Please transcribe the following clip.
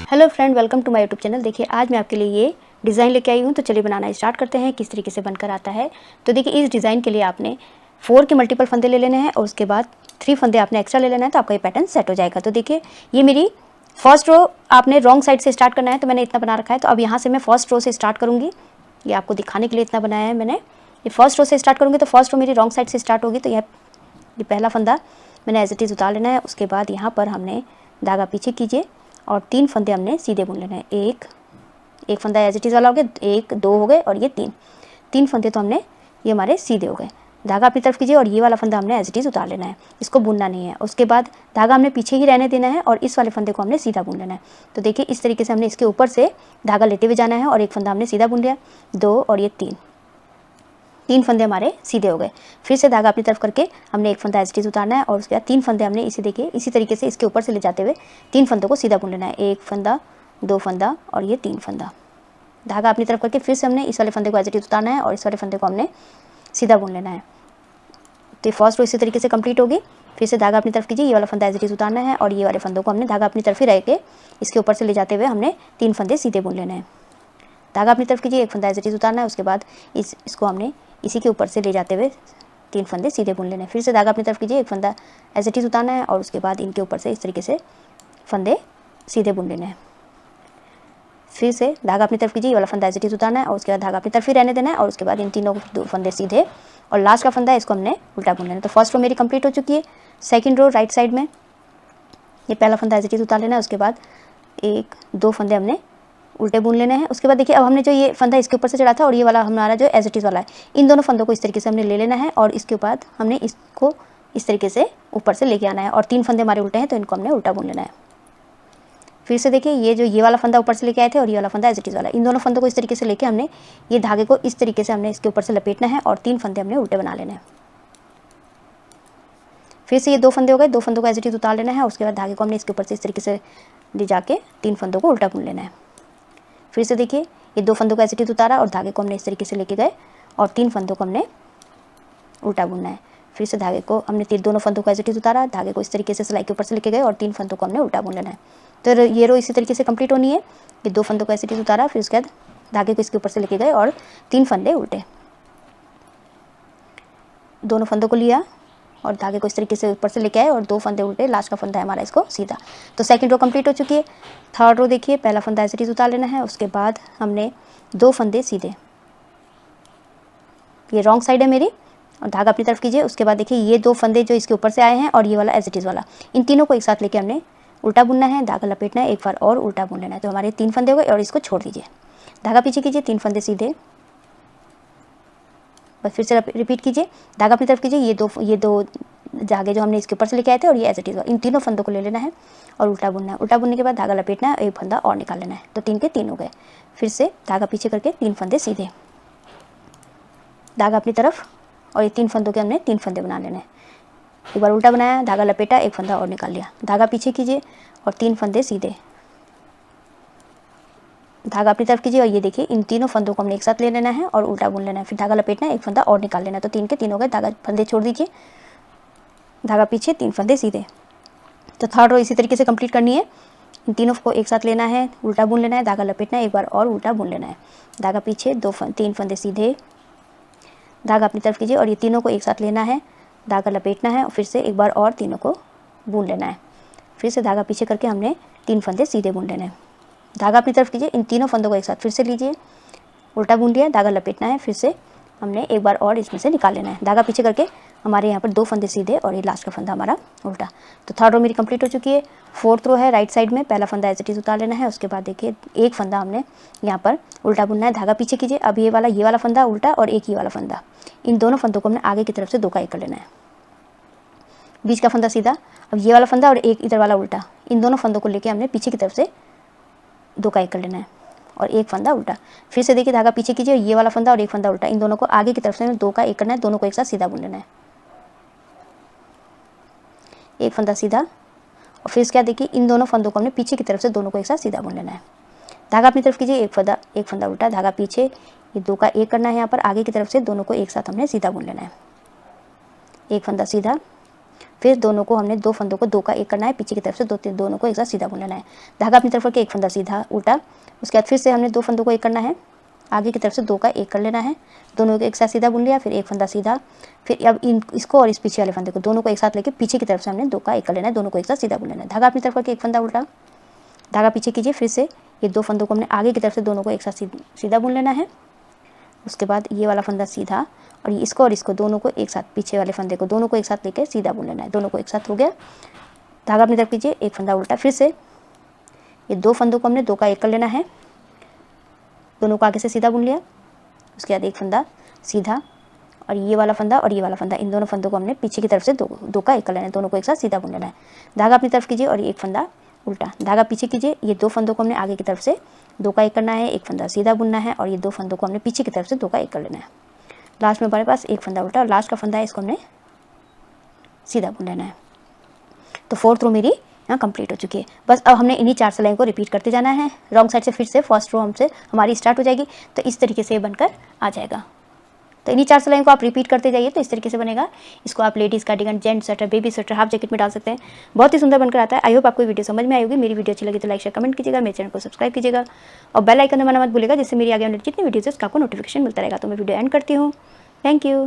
Hello friend, welcome to my YouTube channel. देखिए आज मैं आपके लिए ये डिज़ाइन लेके आई हूँ। तो चलिए बनाना स्टार्ट करते हैं, किस तरीके से बनकर आता है। तो देखिए इस डिज़ाइन के लिए आपने 4 के मल्टीपल फंदे ले लेने हैं और उसके बाद 3 फंदे आपने एक्स्ट्रा ले लेना है, तो आपका ये पैटर्न सेट हो जाएगा। तो देखिए ये मेरी फर्स्ट रो आपने रॉन्ग साइड से स्टार्ट करना है, तो मैंने इतना बना रखा है। तो अब यहाँ से मैं फर्स्ट रो से स्टार्ट करूँगी। ये आपको दिखाने के लिए इतना बनाया है मैंने। ये फर्स्ट रो से स्टार्ट करूँगी तो फर्स्ट रो मेरी रॉन्ग साइड से स्टार्ट होगी। तो ये पहला फंदा मैंने एज इट इज़ उतार लेना है। उसके बाद यहाँ पर हमने धागा पीछे कीजिए और 3 फंदे हमने सीधे बुन लेना है। एक फंदा एज इट इज़ वाला हो गया, 1 2 हो गए और ये 3 फंदे तो हमने ये हमारे सीधे हो गए। धागा अपनी तरफ कीजिए और ये वाला फंदा हमने एज इट इज़ उतार लेना है, इसको बुनना नहीं है। उसके बाद धागा हमने पीछे ही रहने देना है और इस वाले फंदे को हमने सीधा बुन लेना है। तो देखिए इस तरीके से हमने इसके ऊपर से धागा लेते हुए जाना है और एक फंदा हमने सीधा बुन लिया, 2 और ये 3 फंदे हमारे सीधे हो गए। फिर से धागा अपनी तरफ करके हमने एक फंदा एज इट इज़ उतारना है और उसके बाद 3 फंदे हमने इसी तरीके से इसके ऊपर से ले जाते हुए 3 फंदों को सीधा बुन लेना है। 1 फंदा, 2 फंदा और ये 3 फंदा। धागा अपनी तरफ करके फिर से हमने इस वाले फंदे को एज इट इज़ उतारना है और इस वाले फंदे को हमने सीधा बुन लेना है। तो फर्स्ट रो इसी तरीके से कंप्लीट होगी। फिर से धागा अपनी तरफ कीजिए, ये वाला फंदा एज इट इज़ उतारना है और ये वाले फंदों को हमने धागा अपनी तरफ ही रह के इसके ऊपर से ले जाते हुए हमने 3 फंदे सीधे बुन लेना है। धागा अपनी तरफ कीजिए, एक फंदा एज इट इज़ उतारना है। उसके बाद इसको हमने इसी के ऊपर से ले जाते हुए 3 फंदे सीधे बुन लेने हैं। फिर से धागा अपनी तरफ कीजिए, एक फंदा एज इट इज़ उतारना है और उसके बाद इनके ऊपर से इस तरीके से फंदे सीधे बुन लेने हैं। फिर से धागा अपनी तरफ कीजिए, ये वाला फंदा एज इट इज़ उतारना है और उसके बाद धागा अपनी तरफ ही रहने देना है और उसके बाद इन तीनों फंदे सीधे और लास्ट का फंदा इसको हमने उल्टा बुन लेना है। तो फर्स्ट रो मेरी कंप्लीट हो चुकी है। सेकेंड रो राइट साइड में ये पहला फंदा एज इट इज़ उतार लेना है। उसके बाद 1 2 फंदे हमने उल्टे बुन लेने हैं। उसके बाद देखिए अब हमने जो ये फंदा इसके ऊपर से चढ़ा था और ये वाला हमारा जो एज इट इज़ वाला है, इन दोनों फंदों को इस तरीके से हमने ले लेना है और इसके बाद हमने इसको इस तरीके से ऊपर से लेके आना है और 3 फंदे हमारे उल्टे हैं तो इनको हमने उल्टा बुन लेना है। फिर से देखिए ये वाला फंदा ऊपर से लेके आए थे और ये वाला फंदा एज इट इज़ वाला, इन दोनों फंदों को इस तरीके से लेके हमने ये धागे को इस तरीके से हमने इसके ऊपर से लपेटना है और 3 फंदे हमने उल्टे बना लेने हैं। फिर से ये 2 फंदे हो गए, 2 फंदों को एज इट इज़ उतार लेना है। उसके बाद धागे को हमने इसके ऊपर से इस तरीके से ले जाके 3 फंदों को उल्टा बुन लेना है। फिर से देखिए ये 2 फंदों को एज इट इज़ उतारा और धागे को हमने इस तरीके से लेके गए और 3 फंदों को हमने उल्टा बुनना है। फिर से धागे को हमने दोनों फंदों को एज इट इज़ उतारा, धागे को इस तरीके से सिलाई के ऊपर से लेके गए और 3 फंदों को हमने उल्टा बुन लेना है। तो ये रो इसी तरीके से कंप्लीट होनी है। ये 2 फंदों को एज इट इज़ उतारा, फिर उसके बाद धागे को इसके ऊपर से लेके गए और 3 फंदे उल्टे, दोनों फंदों को लिया और धागे को इस तरीके से ऊपर से लेके आए और 2 फंदे उल्टे, लास्ट का फंदा है हमारा इसको सीधा। तो सेकंड रो कंप्लीट हो चुकी है। थर्ड रो देखिए पहला फंदा एज इट इज़ उतार लेना है। उसके बाद हमने 2 फंदे सीधे, ये रॉन्ग साइड है मेरी और धागा अपनी तरफ कीजिए। उसके बाद देखिए ये 2 फंदे जो इसके ऊपर से आए हैं और ये वाला एज इट इज़ वाला, इन तीनों को एक साथ लेके हमने उल्टा बुनना है, धागा लपेटना है, एक बार और उल्टा बुन लेना है। तो हमारे 3 फंदे हो गए और इसको छोड़ दीजिए, धागा पीछे कीजिए, 3 फंदे सीधे, बस फिर से रिपीट कीजिए, धागा अपनी तरफ कीजिए। ये दो धागे जो हमने इसके ऊपर से लेके आए थे और ये एज इट इज़, इन तीनों फंदों को ले लेना है और उल्टा बुनना है। उल्टा बुनने के बाद धागा लपेटना है, एक फंदा और निकाल लेना है। तो 3 के 3 हो गए। फिर से धागा पीछे करके 3 फंदे सीधे, धागा अपनी तरफ और ये 3 फंदों के हमने 3 फंदे बना लेने हैं। एक बार उल्टा बनाया, धागा लपेटा, एक फंदा और निकाल लिया, धागा पीछे कीजिए और 3 फंदे सीधे, धागा अपनी तरफ कीजिए और ये देखिए इन तीनों फंदों को हमने एक साथ ले लेना है और उल्टा बुन लेना है। फिर धागा लपेटना है, एक फंदा और निकाल लेना है। तो 3 के 3 हो गए। धागा फंदे छोड़ दीजिए, धागा पीछे, 3 फंदे सीधे। तो थर्ड रो इसी तरीके से कंप्लीट करनी है। इन तीनों को एक साथ लेना है, उल्टा बुन लेना है, धागा लपेटना है, एक बार और उल्टा बुन लेना है, धागा पीछे, 3 फंदे सीधे, धागा अपनी तरफ कीजिए और ये तीनों को एक साथ लेना है, धागा लपेटना है और फिर से एक बार और तीनों को बुन लेना है। फिर से धागा पीछे करके हमने 3 फंदे सीधे बुन लेने हैं, धागा अपनी तरफ कीजिए, इन तीनों फंदों को एक साथ फिर से लीजिए, उल्टा बुन लिया, धागा लपेटना है, फिर से हमने एक बार और इसमें से निकाल लेना है, धागा पीछे करके हमारे यहाँ पर 2 फंदे सीधे और ये लास्ट का फंदा हमारा उल्टा। तो थर्ड रो मेरी कंप्लीट हो चुकी है। फोर्थ रो है राइट साइड में, पहला फंदा एज इट इज़ उतार लेना है। उसके बाद देखिए एक फंदा हमने यहाँ पर उल्टा बुनना है, धागा पीछे कीजिए। अब ये वाला फंदा उल्टा और एक ये वाला फंदा, इन दोनों फंदों को हमने आगे की तरफ से 2 का 1 कर लेना है, बीच का फंदा सीधा। अब ये वाला फंदा और एक इधर वाला उल्टा, इन दोनों फंदों को लेके हमने पीछे की तरफ से 2 का 1 कर लेना है और एक फंदा उल्टा। फिर से देखिए धागा पीछे कीजिए, ये वाला फंदा और एक फंदा उल्टा, इन दोनों को आगे की तरफ से 2 का 1 करना है, दोनों को एक साथ सीधा बुन लेना है, एक फंदा सीधा। और फिर क्या देखिए इन दोनों फंदों को हमने पीछे की तरफ से दोनों को एक साथ सीधा बुन लेना है, धागा अपनी तरफ कीजिए, एक फंदा उल्टा, धागा पीछे, ये 2 का 1 करना है, यहाँ पर आगे की तरफ से दोनों को एक साथ हमने सीधा बुन लेना है, एक फंदा सीधा। फिर दोनों को हमने 2 फंदों को 2 का 1 करना है, पीछे की तरफ से दोनों को एक साथ सीधा बुन लेना है। धागा अपनी तरफ करके 1 फंदा सीधा उल्टा, उसके बाद फिर से हमने 2 फंदों को 1 करना है, आगे की तरफ से 2 का 1 कर लेना है, दोनों को एक साथ सीधा बुन लिया, फिर 1 फंदा सीधा, फिर अब इसको और इस पीछे वाले फंदे को दोनों को एक साथ लेके पीछे की तरफ से हमने 2 का 1 कर लेना है, दोनों को एक साथ सीधा बुन लेना है। धागा अपनी तरफ करके 1 फंदा उल्टा, धागा पीछे कीजिए, फिर से ये 2 फंदों को हमने आगे की तरफ से दोनों को एक साथ सीधा बुन लेना है। उसके बाद ये वाला फंदा सीधा और इसको दोनों को एक साथ, पीछे वाले फंदे को दोनों को एक साथ लेके सीधा बुन लेना है, दोनों को एक साथ हो गया। धागा अपनी तरफ कीजिए, 1 फंदा उल्टा, फिर से ये 2 फंदों को हमने 2 का 1 कर लेना है, दोनों को आगे से सीधा बुन लिया। उसके बाद 1 फंदा सीधा और ये वाला फंदा, इन दोनों फंदों को हमने पीछे की तरफ से 2 का 1 कर लेना है, दोनों को एक साथ सीधा बुन लेना है। धागा अपनी तरफ कीजिए और 1 फंदा उल्टा, धागा पीछे कीजिए, ये 2 फंदों को हमने आगे की तरफ से 2 का 1 करना है, 1 फंदा सीधा बुनना है और ये 2 फंदों को हमने पीछे की तरफ से 2 का 1 कर लेना है। लास्ट में हमारे पास 1 फंदा उल्टा और लास्ट का फंदा है, इसको हमने सीधा बुन लेना है। तो 4th रो मेरी यहाँ कंप्लीट हो चुकी है। बस अब हमने इन्हीं 4 सिलाइयों को रिपीट करते जाना है। रॉन्ग साइड से फिर से फर्स्ट रो हमसे हमारी स्टार्ट हो जाएगी, तो इस तरीके से बनकर आ जाएगा। तो इन्हीं 4 सिलाइयों को आप रिपीट करते जाइए, तो इस तरीके से बनेगा। इसको आप ladies cardigan, gents sweater, baby sweater, half jacket में डाल सकते हैं। बहुत ही सुंदर बनकर आता है। आई होप आपको वीडियो समझ में आई होगी। मेरी वीडियो अच्छी लगी तो लाइक शेयर कमेंट कीजिएगा, मेरे चैनल को सब्सक्राइब कीजिएगा और बेल आइकन दबाना मत भूलिएगा, जिससे मेरी आगे आने वाली जितनी वीडियोज़ है उसका आपको नोटिफिकेशन मिलता रहेगा। तो मैं वीडियो एंड करती हूँ। Thank you.